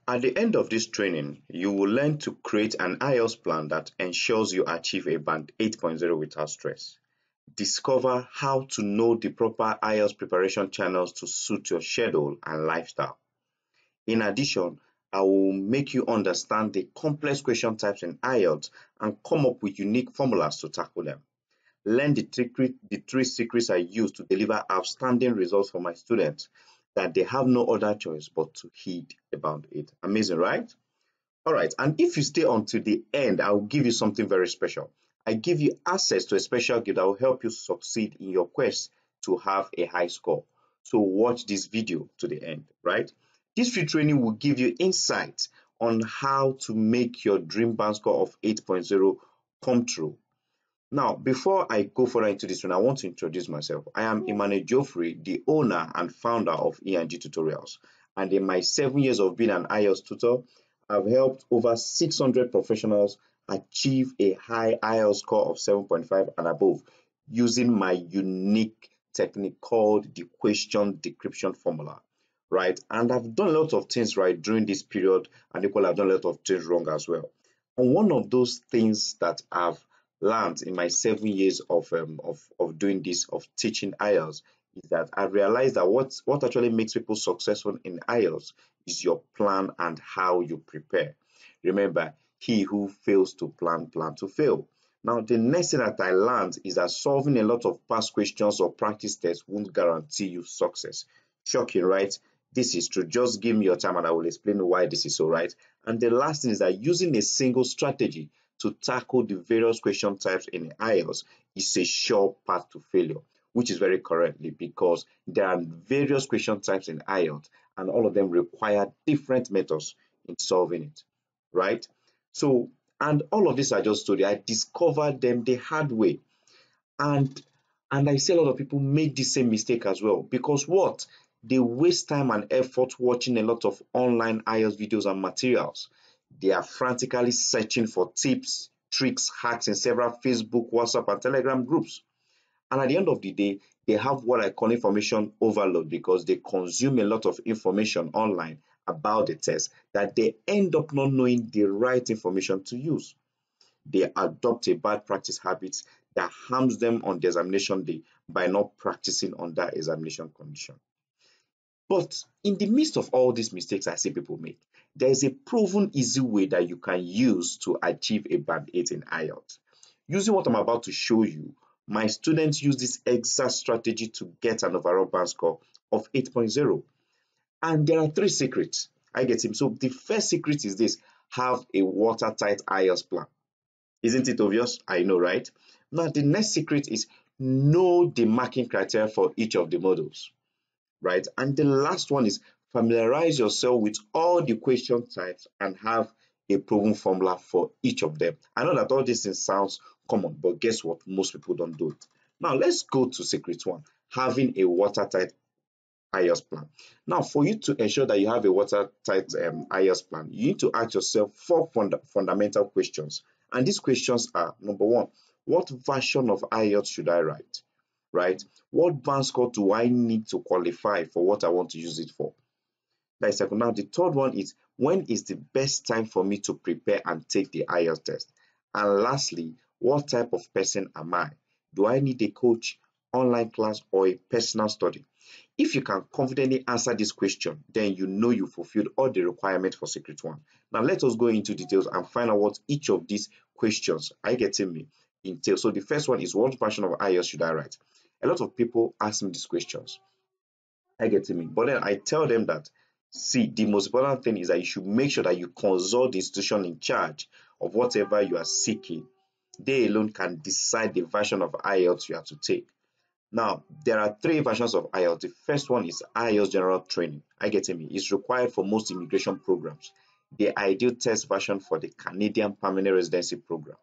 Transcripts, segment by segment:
At the end of this training, you will learn to create an IELTS plan that ensures you achieve a band 8.0 without stress. Discover how to know the proper IELTS preparation channels to suit your schedule and lifestyle. In addition, I will make you understand the complex question types in IELTS and come up with unique formulas to tackle them. Learn the three secrets I use to deliver outstanding results for my students that they have no other choice but to heed about it. Amazing, right? All right, and if you stay until the end, I'll give you something very special. I give you access to a special gift that will help you succeed in your quest to have a high score. So watch this video to the end, right? This free training will give you insight on how to make your dream band score of 8.0 come true. Now, before I go further into this one, I want to introduce myself. I am Emmanuel Geoffrey, the owner and founder of E&G Tutorials. And in my 7 years of being an IELTS tutor, I've helped over 600 professionals achieve a high IELTS score of 7.5 and above using my unique technique called the question decryption formula, right? And I've done a lot of things right during this period, and equally I've done a lot of things wrong as well. And one of those things that I've learned in my 7 years of doing this, of teaching IELTS, is that I realized that what actually makes people successful in IELTS is your plan and how you prepare. Remember, he who fails to plan to fail. Now, the next thing that I learned is that solving a lot of past questions or practice tests won't guarantee you success. Shocking, right? This is true. Just give me your time and I will explain why this is so, right? And the last thing is that using a single strategy to tackle the various question types in IELTS is a sure path to failure, which is very correctly because there are various question types in IELTS and all of them require different methods in solving it, right? So, and all of this I just told you, I discovered them the hard way. And I see a lot of people make the same mistake as well because what? They waste time and effort watching a lot of online IELTS videos and materials. They are frantically searching for tips, tricks, hacks in several Facebook, WhatsApp, and Telegram groups. And at the end of the day, they have what I call information overload because they consume a lot of information online about the test that they end up not knowing the right information to use. They adopt a bad practice habit that harms them on the examination day by not practicing on that examination condition. But in the midst of all these mistakes I see people make, there is a proven easy way that you can use to achieve a band 8 in IELTS. Using what I'm about to show you, my students use this exact strategy to get an overall band score of 8.0. And there are 3 secrets. I get him. So the first secret is this: have a watertight IELTS plan. Isn't it obvious? I know, right? Now, the next secret is know the marking criteria for each of the models, right? And the last one is familiarize yourself with all the question types and have a proven formula for each of them. I know that all these things sounds common, but guess what? Most people don't do it. Now, let's go to secret 1, having a watertight IELTS plan. Now, for you to ensure that you have a watertight IELTS plan, you need to ask yourself 4 fundamental questions. And these questions are: number 1, what version of IELTS should I write? Right? What band score do I need to qualify for what I want to use it for? That is second. Now, the third one is: when is the best time for me to prepare and take the IELTS test? And lastly, what type of person am I? Do I need a coach, online class, or a personal study? If you can confidently answer this question, then you know you fulfilled all the requirements for secret 1. Now, let us go into details and find out what each of these questions, are you getting me, entail. So the first one is: what version of IELTS should I write? A lot of people ask me these questions. I get me. But then I tell them that, see, the most important thing is that you should make sure that you consult the institution in charge of whatever you are seeking. They alone can decide the version of IELTS you have to take. Now, there are 3 versions of IELTS. The first one is IELTS General Training. I get me. It's required for most immigration programs. The ideal test version for the Canadian Permanent Residency Program.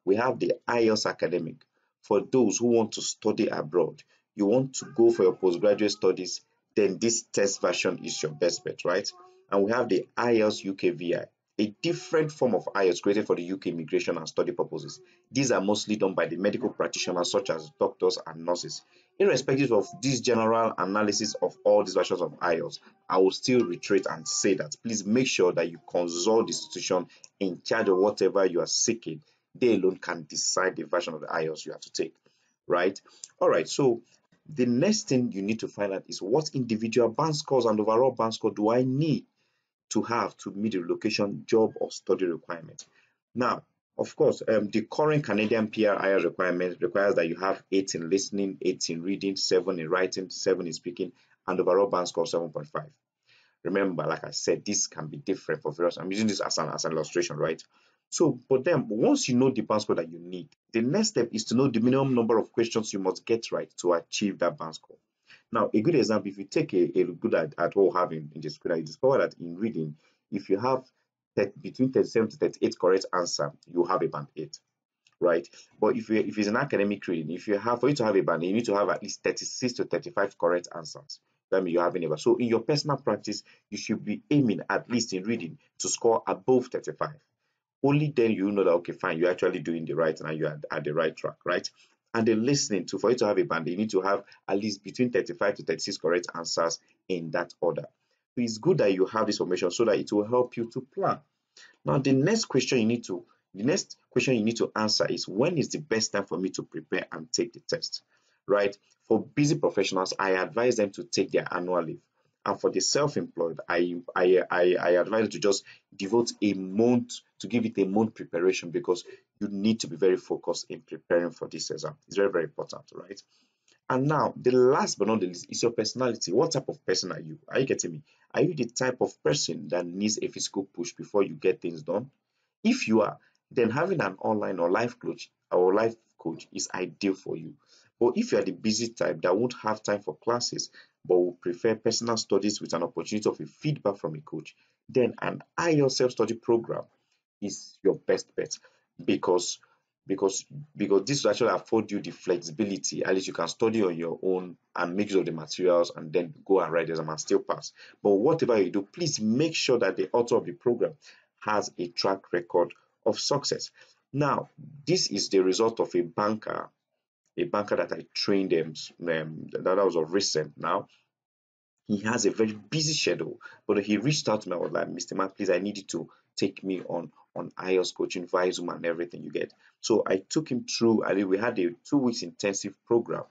We have the IELTS Academic. For those who want to study abroad, you want to go for your postgraduate studies, then this test version is your best bet, right? And we have the IELTS UK VI, a different form of IELTS created for the UK immigration and study purposes. These are mostly done by the medical practitioners such as doctors and nurses. irrespective of this general analysis of all these versions of IELTS, I will still reiterate and say that please make sure that you consult the institution in charge of whatever you are seeking. They alone can decide the version of the IELTS you have to take, right? All right, so the next thing you need to find out is what individual band scores and overall band score do I need to have to meet the relocation job or study requirement. Now, of course, the current Canadian PRIL requirement requires that you have 8 in listening, 8 in reading, 7 in writing, 7 in speaking, and overall band score 7.5. Remember, like I said, this can be different for various. I'm using this as an illustration, right? So, but then once you know the band score that you need, the next step is to know the minimum number of questions you must get right to achieve that band score. Now, a good example, if you take a good at what we have in the school, you discover that in reading, if you have between 37 to 38 correct answer, you have a band 8, right? But if it's an academic reading, if you have for you to have a band, you need to have at least 36 to 35 correct answers. That means you're having a band. So in your personal practice, you should be aiming at least in reading to score above 35. Only then you know that okay, fine, you're actually doing the right and you're at the right track, right? And then listening to for you to have a band, you need to have at least between 35 to 36 correct answers in that order. So it's good that you have this information so that it will help you to plan. Now, the next question you need to answer is when is the best time for me to prepare and take the test, right? For busy professionals, I advise them to take their annual leave. And for the self-employed, I advise you to just devote a month to give it a month preparation because you need to be very focused in preparing for this exam. It's very, very important, right? And now, the last but not the least is your personality. What type of person are you? Are you getting me? Are you the type of person that needs a physical push before you get things done? If you are, then having an online or life coach is ideal for you. But if you are the busy type that won't have time for classes but will prefer personal studies with an opportunity of a feedback from a coach, then an IELTS self-study program is your best bet because because because this will actually afford you the flexibility. At least you can study on your own and make use of the materials and then go and write the exam and still pass. But whatever you do, please make sure that the author of the program has a track record of success. Now, this is the result of a banker that I trained that was of recent now. He has a very busy schedule, but he reached out to me. I was like, Mr. Man, please, I need you to take me on IELTS coaching via Zoom and everything you get. So I took him through. I mean, we had a 2 weeks intensive program,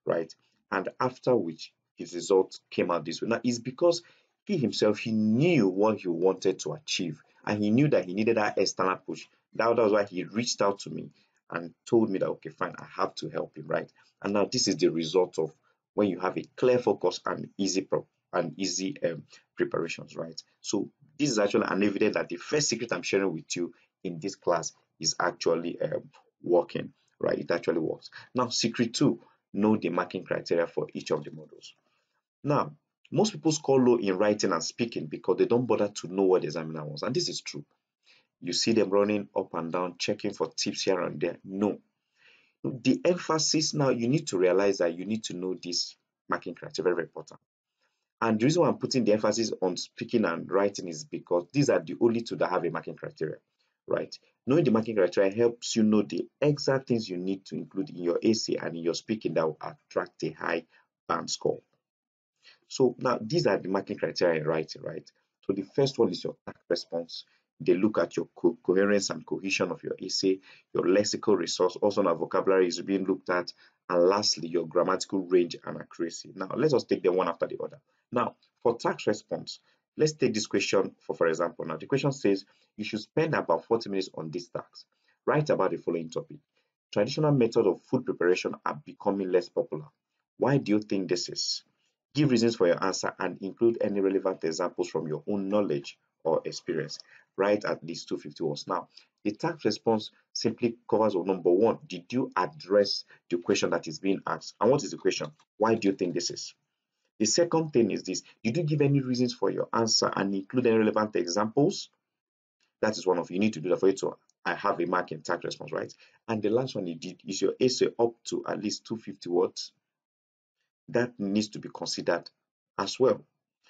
right? And after which his results came out this way. Now it's because he himself he knew what he wanted to achieve, and he knew that he needed that external push. That was why he reached out to me and told me that okay, fine, I have to help him, right? And now this is the result of when you have a clear focus and easy preparations, right? So this is actually an evidence that the first secret I'm sharing with you in this class is actually working, right? It actually works. Now, secret two, know the marking criteria for each of the models. Now, most people score low in writing and speaking because they don't bother to know what the examiner wants, and this is true. You see them running up and down, checking for tips here and there. No. The emphasis now, you need to realize that you need to know this marking criteria, very, very important. And the reason why I'm putting the emphasis on speaking and writing is because these are the only two that have a marking criteria, right? Knowing the marking criteria helps you know the exact things you need to include in your essay and in your speaking that will attract a high band score. So now these are the marking criteria in writing, right? So the first one is your task response. They look at your coherence and cohesion of your essay, your lexical resource, also now vocabulary is being looked at, and lastly, your grammatical range and accuracy. Now, let us take them one after the other. Now, for task response, let's take this question for example. Now, the question says you should spend about 40 minutes on this task. Write about the following topic. Traditional methods of food preparation are becoming less popular. Why do you think this is? Give reasons for your answer and include any relevant examples from your own knowledge or experience. Write at least 250 words. Now, the task response simply covers number one, did you address the question that is being asked? And what is the question? Why do you think this is? The second thing is this, did you give any reasons for your answer and include any relevant examples? That is one of you need to do that for you to I have a mark in task response, right? And the last one you did is your essay up to at least 250 words. That needs to be considered as well.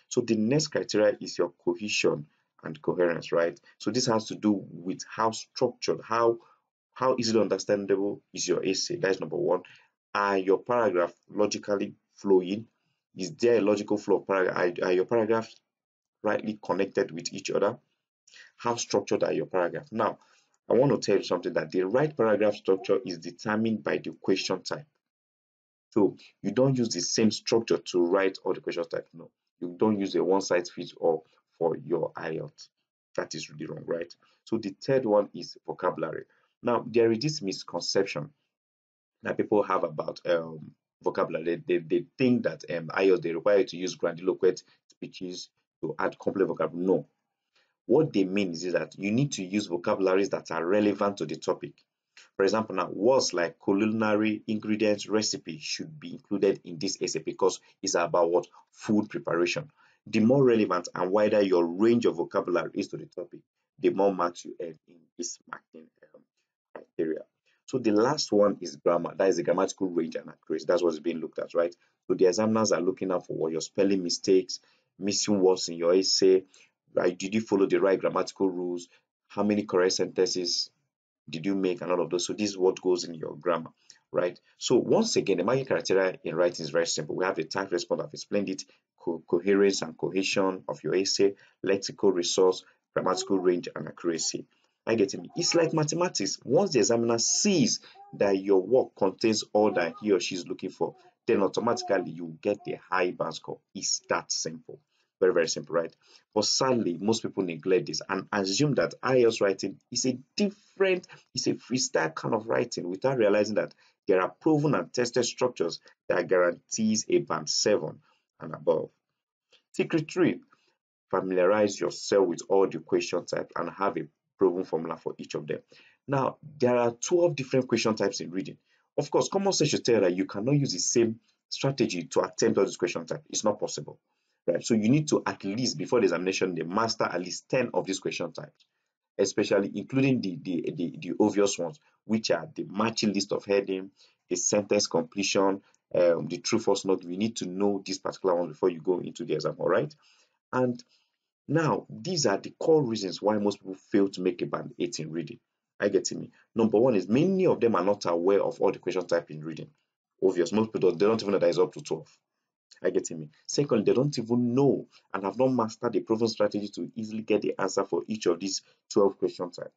So the next criteria is your cohesion and coherence, right? So this has to do with how structured, how easily understandable is your essay. That is number one. Are your paragraph logically flowing? Is there a logical flow of paragraph? Are your paragraphs rightly connected with each other? How structured are your paragraphs? Now, I want to tell you something, that the right paragraph structure is determined by the question type. So you don't use the same structure to write all the question types. No, you don't use a one size fits all for your IELTS. That is really wrong, right? So the third one is vocabulary. Now, there is this misconception that people have about vocabulary. They think that IELTS, they require you to use grandiloquent speeches to add complex vocabulary. No, what they mean is that you need to use vocabularies that are relevant to the topic. For example, now words like culinary, ingredients, recipe should be included in this essay because it's about what? Food preparation. The more relevant and wider your range of vocabulary is to the topic, the more marks you earn in this marking criteria. So the last one is grammar. That is the grammatical range and accuracy. That's what's being looked at, right? So the examiners are looking out for what your spelling mistakes, missing words in your essay, right? Did you follow the right grammatical rules? How many correct sentences did you make, and all of those? So this is what goes in your grammar, right? So once again, the marking criteria in writing is very simple. We have the type response, I've explained it, coherence and cohesion of your essay, lexical resource, grammatical range, and accuracy. I get it. It's like mathematics. Once the examiner sees that your work contains all that he or she is looking for, then automatically you get a high band score. It's that simple. Very, very simple, right? But sadly, most people neglect this and assume that IELTS writing is a different, it's a freestyle kind of writing without realizing that there are proven and tested structures that guarantees a band 7 and above. Secret 3, familiarize yourself with all the question types and have a proven formula for each of them. Now, there are 12 different question types in reading. Of course, common sense should tell you that you cannot use the same strategy to attempt all these question types. It's not possible. Right? So you need to, at least before the examination, master at least 10 of these question types, especially including the obvious ones, which are the matching list of heading, the sentence completion, the true false note. You need to know these particular ones before you go into the exam, all right? And now, these are the core reasons why most people fail to make a band 8 in reading. I get me. Number one is many of them are not aware of all the question type in reading. Obvious, most people they don't even know that it's up to 12. I get me. Secondly, they don't even know and have not mastered the proven strategy to easily get the answer for each of these 12 question types.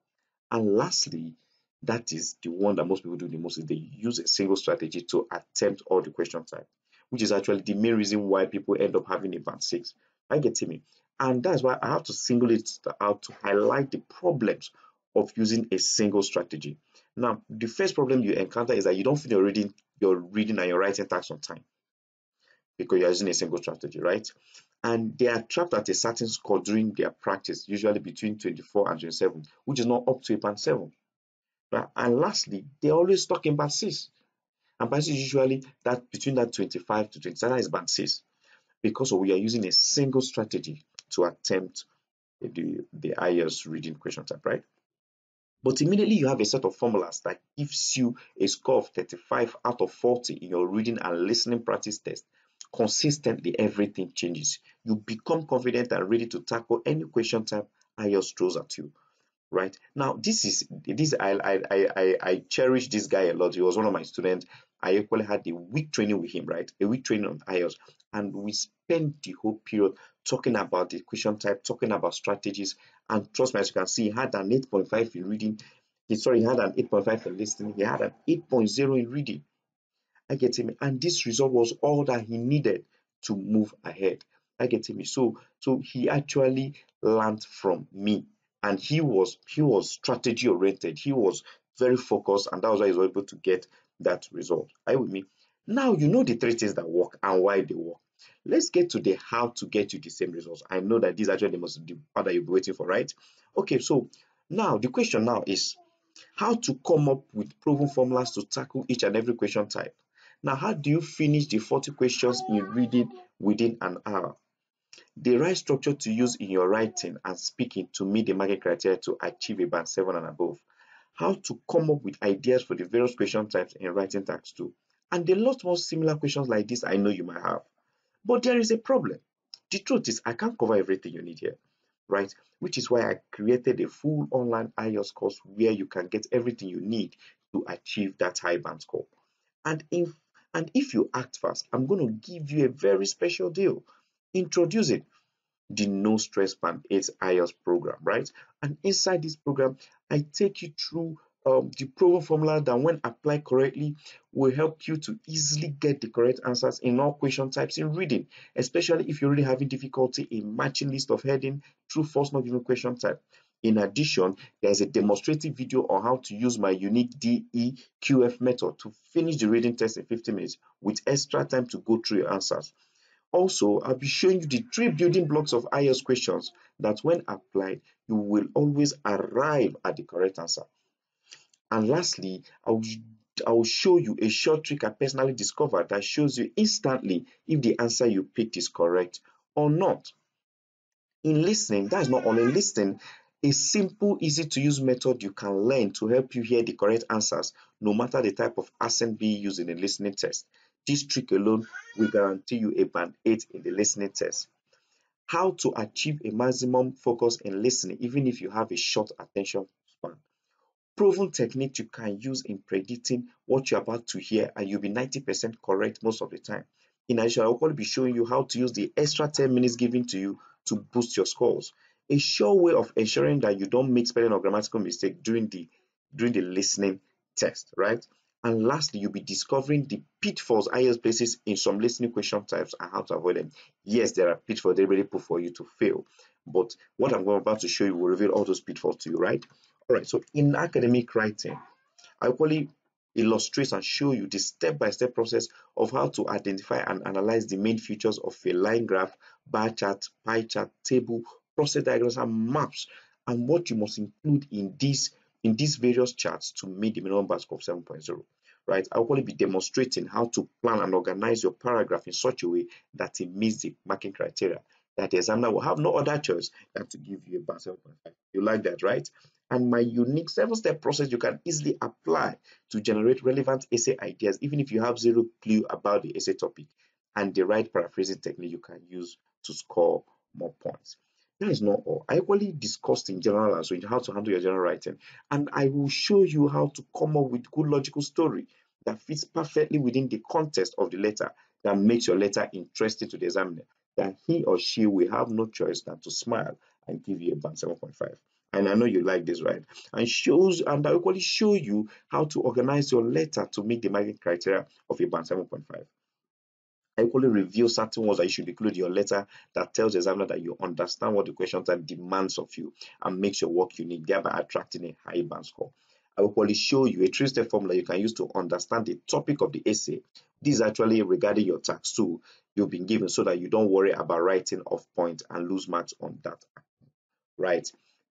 And lastly, that is the one that most people do the most, is they use a single strategy to attempt all the question type, which is actually the main reason why people end up having a band 6. I get me. And that's why I have to single it out to highlight the problems of using a single strategy. Now, the first problem you encounter is that you don't feel your reading and your writing tasks on time because you're using a single strategy, right? And they are trapped at a certain score during their practice, usually between 24 and 27, which is not up to a band 7. Right? And lastly, they're always stuck in band 6. And band 6 is usually that between that 25 to 27 is band 6, because we are using a single strategy to attempt the IELTS reading question type, right? But immediately you have a set of formulas that gives you a score of 35 out of 40 in your reading and listening practice test. Consistently, everything changes. You become confident and ready to tackle any question type IELTS throws at you. Right now, I cherish this guy a lot. He was one of my students. I equally had a week training with him, right? A week training on IELTS, and we spent the whole period talking about the question type, talking about strategies. And trust me, as you can see, he had an 8.5 in reading. He had an 8.5 in listening. He had an 8.0 in reading. I get him. And this result was all that he needed to move ahead. I get him. So he actually learned from me. And he was strategy oriented. He was very focused, and that was why he was able to get that result. Are you with me? Now you know the three things that work and why they work. Let's get to the how to get you the same results. I know that this is actually the part that you'll be waiting for, right? Okay, so now the question now is how to come up with proven formulas to tackle each and every question type. Now, how do you finish the 40 questions in reading within an hour? The right structure to use in your writing and speaking to meet the market criteria to achieve a band 7 and above. How to come up with ideas for the various question types in writing tasks too. And a lot more similar questions like this I know you might have. But there is a problem. The truth is I can't cover everything you need here, right? Which is why I created a full online IELTS course where you can get everything you need to achieve that high band score. And in And if you act fast, I'm going to give you a very special deal. Introducing the No Stress Band 8 IELTS program, right? And inside this program, I take you through the proven formula that, when applied correctly, will help you to easily get the correct answers in all question types in reading, especially if you're really having difficulty in matching list of heading through first not given question type. In addition, there's a demonstrative video on how to use my unique DEQF method to finish the reading test in 50 minutes with extra time to go through your answers. Also, I'll be showing you the three building blocks of IELTS questions that, when applied, you will always arrive at the correct answer. And lastly, I will show you a short trick I personally discovered that shows you instantly if the answer you picked is correct or not. In listening, that's not all. In listening, a simple, easy to use method you can learn to help you hear the correct answers, no matter the type of accent being used in the listening test. This trick alone will guarantee you a band 8 in the listening test. How to achieve a maximum focus in listening even if you have a short attention span. Proven technique you can use in predicting what you're about to hear, and you'll be 90% correct most of the time. In addition, I'll probably be showing you how to use the extra 10 minutes given to you to boost your scores. A sure way of ensuring that you don't make spelling or grammatical mistake during the listening test, right? And lastly, you'll be discovering the pitfalls IELTS places in some listening question types and how to avoid them. Yes, there are pitfalls they really put for you to fail, but what I'm about to show you will reveal all those pitfalls to you, right? All right, so in academic writing, I actually illustrate and show you the step-by-step process of how to identify and analyze the main features of a line graph, bar chart, pie chart, table, process diagrams, and maps, and what you must include in these various charts to meet the minimum bar score of 7.0. Right, I'll probably be demonstrating how to plan and organize your paragraph in such a way that it meets the marking criteria, that the examiner will have no other choice than to give you a bar 7.5. You like that, right? And my unique 7-step process you can easily apply to generate relevant essay ideas, even if you have zero clue about the essay topic, and the right paraphrasing technique you can use to score more points. That is not all. I equally discussed in general as well how to handle your general writing, and I will show you how to come up with good logical story that fits perfectly within the context of the letter, that makes your letter interesting to the examiner, that he or she will have no choice than to smile and give you a band 7.5. And I know you like this, right? And I equally show you how to organize your letter to meet the marking criteria of a band 7.5. I equally reveal certain words that you should include in your letter that tells the examiner that you understand what the question type demands of you and makes your work unique, thereby attracting a high band score. I will equally show you a three-step formula you can use to understand the topic of the essay. This is actually regarding your tax too you've been given, so that you don't worry about writing off point and lose marks on that, right?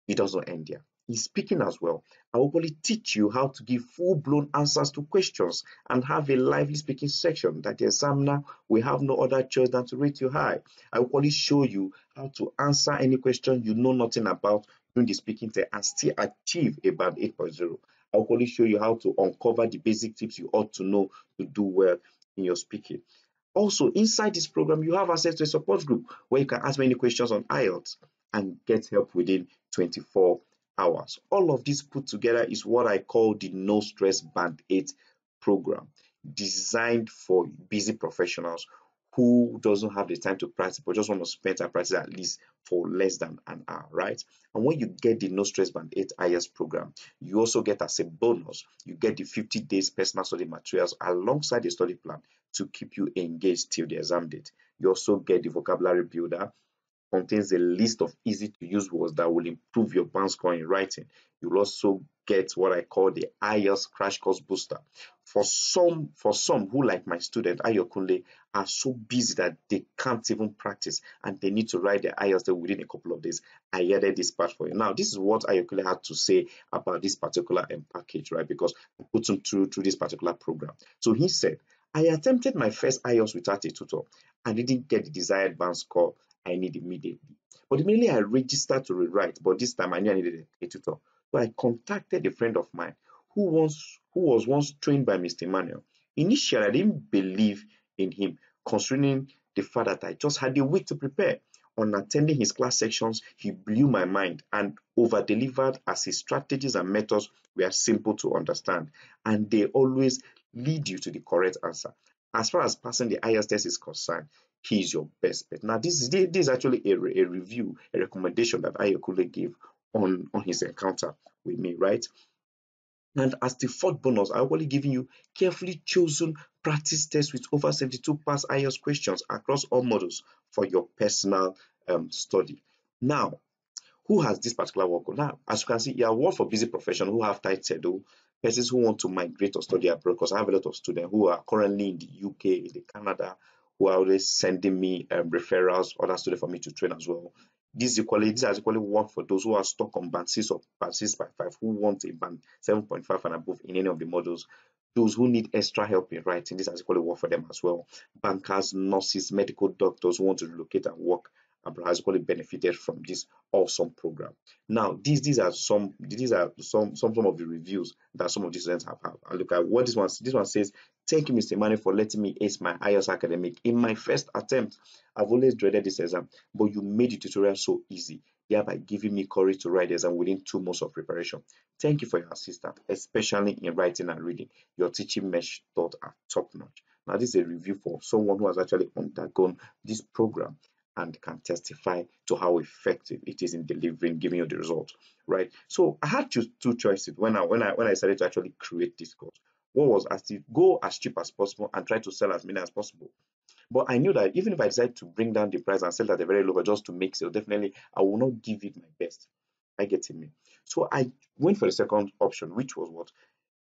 It doesn't end there. In speaking as well, I will probably teach you how to give full-blown answers to questions and have a lively speaking section that the examiner will have no other choice than to rate you high. I will probably show you how to answer any question you know nothing about during the speaking test and still achieve a band 8.0. I will probably show you how to uncover the basic tips you ought to know to do well in your speaking. Also, inside this program, you have access to a support group where you can ask many questions on IELTS and get help within 24 hours. All of this put together is what I call the No Stress Band 8 program, designed for busy professionals who doesn't have the time to practice but just want to spend time practice at least for less than an hour, right? And when you get the No Stress Band 8 IELTS program, you also get, as a bonus, you get the 50 days personal study materials alongside the study plan to keep you engaged till the exam date. You also get the vocabulary builder, contains a list of easy to use words that will improve your band score in writing. You'll also get what I call the IELTS Crash Course Booster. For some who, like my student Ayokunle, are so busy that they can't even practice and they need to write their IELTS within a couple of days, I added this part for you. Now, this is what Ayokunle had to say about this particular package, right? Because I put him through this particular program. So he said, I attempted my first IELTS without a tutor and didn't get the desired band score I need immediately. But immediately I registered to rewrite, but this time I knew I needed a tutor. So I contacted a friend of mine who was once trained by Mr. Emmanuel. Initially, I didn't believe in him, considering the fact that I just had a week to prepare. On attending his class sections, he blew my mind and over-delivered, as his strategies and methods were simple to understand, and they always lead you to the correct answer. as far as passing the IELTS test is concerned, he is your best bet. Now, this is actually a review, a recommendation that Ayokule gave on his encounter with me, right? And as the fourth bonus, I'm only giving you carefully chosen practice tests with over 72 past IELTS questions across all models for your personal study. Now, who has this particular work? Now, as you can see, you are work for busy professionals who have tight schedule, persons who want to migrate or study abroad, because I have a lot of students who are currently in the UK, in the Canada, who are always sending me referrals, other students for me to train as well. These has equally work for those who are stuck on band 6 or band 6.5, who want a band 7.5 and above in any of the models. Those who need extra help in writing, this has equally work for them as well. Bankers, nurses, medical doctors who want to relocate and work abroad has equally benefited from this awesome program. Now, these are some of the reviews that some of the students have. And look at what this one says. Thank you, Mr. Mani, for letting me ace my IELTS academic in my first attempt. I've always dreaded this exam, but you made the tutorial so easy, thereby giving me courage to write the exam within 2 months of preparation. Thank you for your assistance, especially in writing and reading. Your teaching method are top notch. Now, this is a review for someone who has actually undergone this program and can testify to how effective it is in delivering, giving you the result, right? So I had two choices when I decided to actually create this course. What was as to go as cheap as possible and try to sell as many as possible. But I knew that even if I decide to bring down the price and sell at a very low, but just to make sale, definitely I will not give it my best. I get it me. So I went for the second option, which was what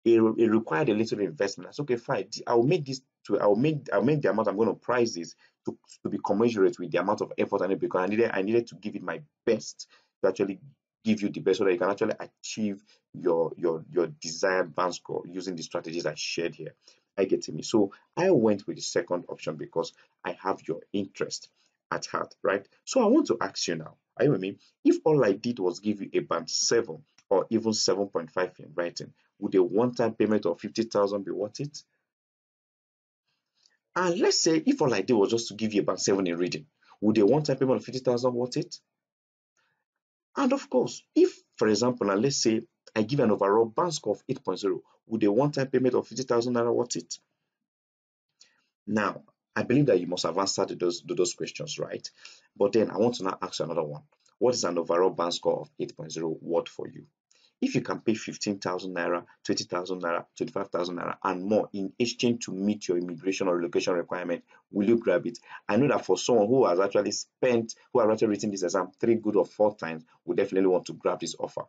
it required a little investment. I said, okay, fine. I'll make this to I'll make the amount I'm going to price this to be commensurate with the amount of effort I need, because I needed to give it my best to actually give you the best so that you can actually achieve your desired band score using the strategies I shared here. I get me. So I went with the second option because I have your interest at heart, right? So I want to ask you now, are you with me? If all I did was give you a band 7 or even 7.5 in writing, would a one-time payment of 50,000 be worth it? And let's say if all I did was just to give you about 7 in reading, would a one-time payment of 50,000 worth it? And of course, if, for example, now let's say I give an overall band score of 8.0, would a one-time payment of 50,000 naira worth it? Now, I believe that you must have answered those questions, right? But then I want to now ask you another one. What is an overall band score of 8.0 worth for you? If you can pay 15,000 naira, 20,000 naira, 25,000 naira, and more in exchange to meet your immigration or relocation requirement, will you grab it? I know that for someone who has actually written this exam 3 good or 4 times, would definitely want to grab this offer,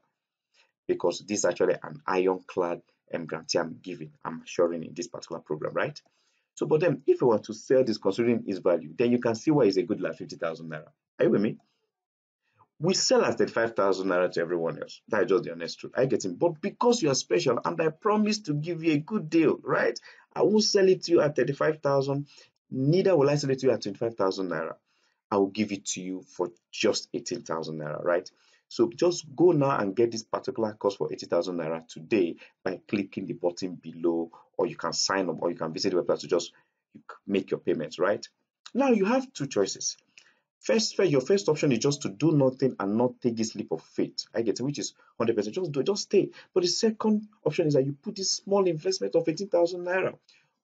because this is actually an ironclad guarantee I'm giving, I'm assuring in this particular program, right? So, but then if you want to sell this considering its value, then you can see why it's a good like 50,000 naira. Are you with me? We sell at 35,000 naira to everyone else. That's just the honest truth. I get it. But because you are special and I promise to give you a good deal, right? I won't sell it to you at 35,000. Neither will I sell it to you at 25,000 naira. I will give it to you for just 18,000 naira, right? So just go now and get this particular course for 80,000 naira today by clicking the button below, or you can sign up, or you can visit the website to just make your payments, right? Now you have two choices. First, your first option is just to do nothing and not take this leap of faith. I get it, which is 100%. Just do it, just stay. But the second option is that you put this small investment of 18,000 naira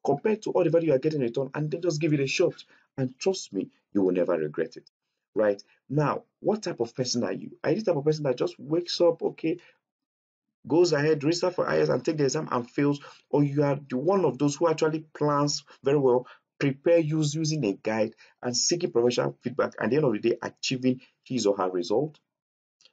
compared to all the value you are getting in return, and then just give it a shot. And trust me, you will never regret it. Right? Now, what type of person are you? Are you the type of person that just wakes up, okay, goes ahead, register for IELTS and take the exam and fails, or you are the one of those who actually plans very well, prepare using a guide and seeking professional feedback, and at the end of the day achieving his or her result?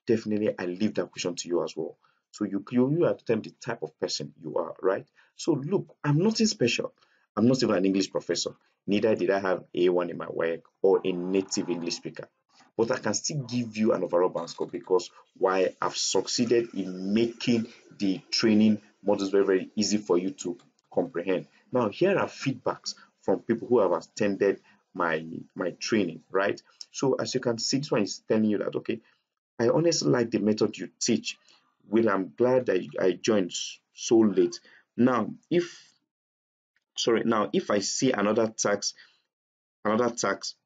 Definitely I leave that question to you as well. So you have to tell me the type of person you are, right? So look, I'm nothing special. I'm not even an English professor. Neither did I have A1 in my work or a native English speaker. But I can still give you an overall band score because why I've succeeded in making the training models very, very easy for you to comprehend. Now, here are feedbacks from people who have attended my training, right? So as you can see, this one is telling you that okay, I honestly like the method you teach. Well, I'm glad that I joined so late. Now, if I see another tax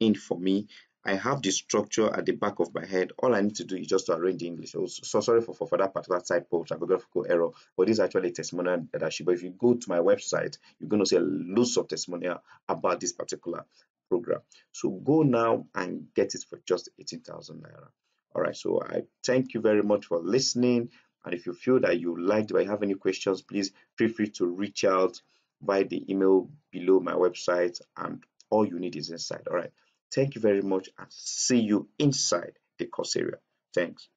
in for me, I have the structure at the back of my head. All I need to do is just to arrange the English. So sorry for that particular typo, typographical error, but this is actually a testimonial that I should. But if you go to my website, you're going to see loads of testimonial about this particular program. So go now and get it for just 18,000 naira. All right. So I thank you very much for listening. And if you feel that you liked, or you have any questions, please feel free to reach out via the email below my website, and all you need is inside. All right. Thank you very much and see you inside the course area. Thanks.